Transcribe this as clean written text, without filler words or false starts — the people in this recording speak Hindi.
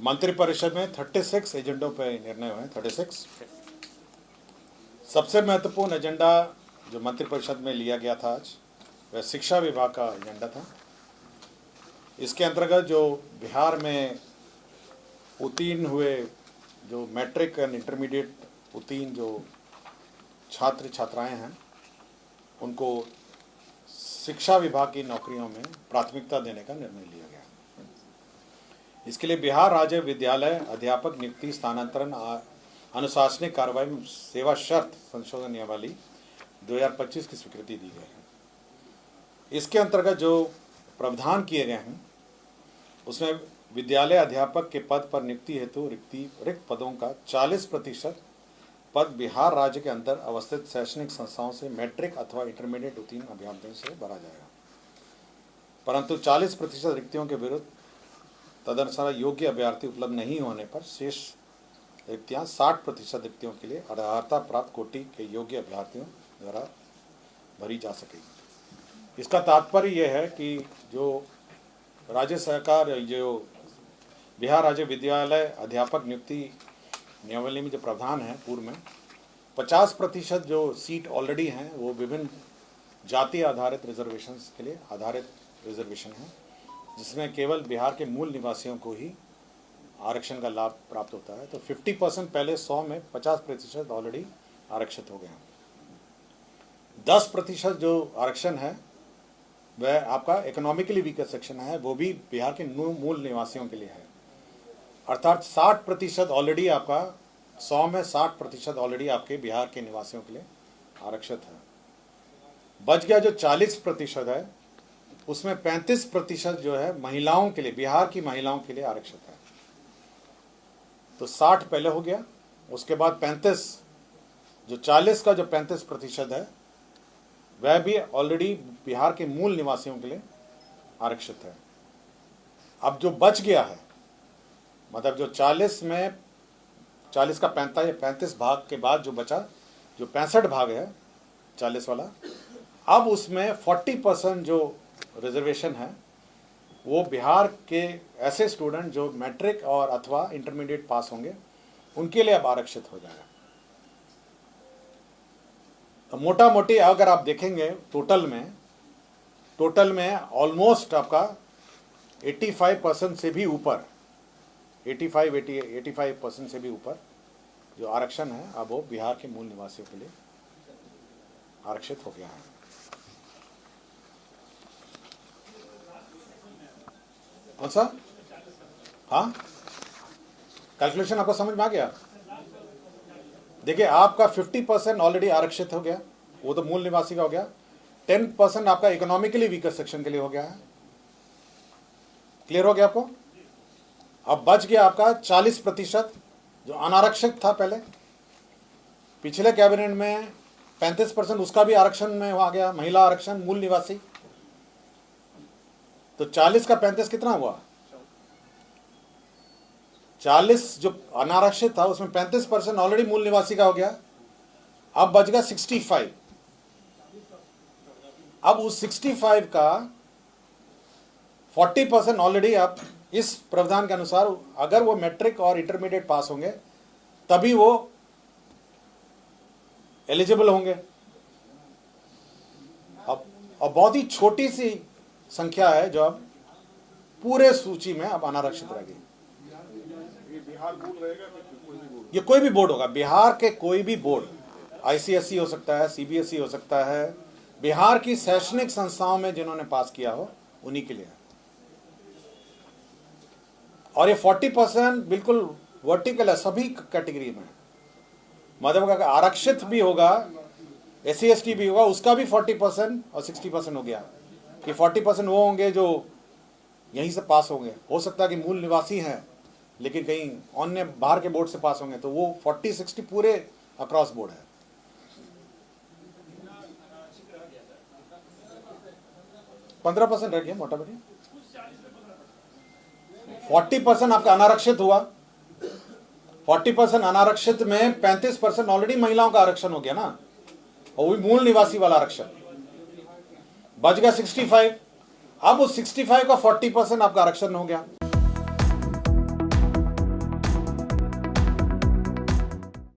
मंत्रिपरिषद में 36 एजेंडों पर निर्णय हुए हैं। 36 सबसे महत्वपूर्ण एजेंडा जो मंत्रिपरिषद में लिया गया था आज, वह शिक्षा विभाग का एजेंडा था। इसके अंतर्गत जो बिहार में उत्तीर्ण हुए, जो मैट्रिक एंड इंटरमीडिएट उत्तीर्ण जो छात्र छात्राएं हैं, उनको शिक्षा विभाग की नौकरियों में प्राथमिकता देने का निर्णय लिया गया। इसके लिए बिहार राज्य विद्यालय अध्यापक नियुक्ति स्थानांतरण अनुशासनिक कार्रवाई में सेवा शर्त संशोधन नियमावली 2025 की स्वीकृति दी गई है। इसके अंतर्गत जो प्रावधान किए गए हैं, उसमें विद्यालय अध्यापक के पद पर नियुक्ति हेतु रिक्त पदों का 40% पद बिहार राज्य के अंदर अवस्थित शैक्षणिक संस्थाओं से मैट्रिक अथवा इंटरमीडिएट उत्तीर्ण अभ्यर्थियों से भरा जाएगा, परंतु 40% रिक्तियों के विरुद्ध तदनुसार योग्य अभ्यर्थी उपलब्ध नहीं होने पर शेष रिक्तियां 60% रिक्तियों के लिए अर्हता प्राप्त कोटि के योग्य अभ्यर्थियों द्वारा भरी जा सकेगी। इसका तात्पर्य यह है कि जो राज्य सरकार, जो बिहार राज्य विद्यालय अध्यापक नियुक्ति नियमावली में जो प्रावधान है, पूर्व में 50% जो सीट ऑलरेडी हैं वो विभिन्न जातीय आधारित रिजर्वेशन के लिए आधारित रिजर्वेशन है, जिसमें केवल बिहार के मूल निवासियों को ही आरक्षण का लाभ प्राप्त होता है। तो 50% पहले 100 में 50% ऑलरेडी आरक्षित हो गए हैं। 10% जो आरक्षण है वह आपका इकोनॉमिकली वीकर सेक्शन है, वो भी बिहार के मूल निवासियों के लिए है। अर्थात 60% ऑलरेडी आपका 100 में 60% ऑलरेडी आपके बिहार के निवासियों के लिए आरक्षित है। बच गया जो 40% है, उसमें 35% जो है महिलाओं के लिए, बिहार की महिलाओं के लिए आरक्षित है। तो 60 पहले हो गया, उसके बाद 35, जो 40 का जो 35% है वह भी ऑलरेडी बिहार के मूल निवासियों के लिए आरक्षित है। अब जो बच गया है, मतलब जो 40 में 40 का 35 भाग के बाद जो बचा, जो 65 भाग है 40 वाला, अब उसमें 40% जो रिजर्वेशन है वो बिहार के ऐसे स्टूडेंट जो मैट्रिक और अथवा इंटरमीडिएट पास होंगे, उनके लिए अब आरक्षित हो जाएगा। तो मोटा मोटी अगर आप देखेंगे टोटल में ऑलमोस्ट आपका 85% से भी ऊपर, 85% से भी ऊपर जो आरक्षण है अब वो बिहार के मूल निवासियों के लिए आरक्षित हो गया है। कौन सा? हाँ, कैलकुलेशन आपको समझ में आ गया? देखिए, आपका 50% ऑलरेडी आरक्षित हो गया, वो तो मूल निवासी का हो गया। 10% आपका इकोनॉमिकली वीकर सेक्शन के लिए हो गया है। क्लियर हो गया आपको? अब बच गया आपका 40% जो अनारक्षित था पहले। पिछले कैबिनेट में 35% उसका भी आरक्षण में आ गया, महिला आरक्षण, मूल निवासी। तो 40 का 35 कितना हुआ? 40 जो अनारक्षित था उसमें 35% ऑलरेडी मूल निवासी का हो गया। अब बच गया 65। अब उस 65 का 40% ऑलरेडी आप इस प्रावधान के अनुसार अगर वो मैट्रिक और इंटरमीडिएट पास होंगे तभी वो एलिजिबल होंगे। अब बहुत ही छोटी सी संख्या है जो अब पूरे सूची में अब अनारक्षित रहेगी। ये कोई भी बोर्ड होगा, बिहार के कोई भी बोर्ड, ICSE हो सकता है, CBSE हो सकता है, बिहार की शैक्षणिक संस्थाओं में जिन्होंने पास किया हो उन्हीं के लिए है। और ये 40% बिल्कुल वर्टिकल है, सभी कैटेगरी में। मतलब अगर आरक्षित भी होगा, SC ST भी होगा, उसका भी 40% और 60% हो गया कि 40% वो होंगे जो यहीं से पास होंगे। हो सकता है कि मूल निवासी हैं लेकिन कहीं अन्य बाहर के बोर्ड से पास होंगे, तो वो 40-60 पूरे अक्रॉस बोर्ड है। 15% रह गया मोटा मोटी। 40% आपका अनारक्षित हुआ। 40% अनारक्षित में 35% ऑलरेडी महिलाओं का आरक्षण हो गया ना, और वो मूल निवासी वाला आरक्षण बच गया 65। अब उस 65 का 40% आपका आरक्षण हो गया।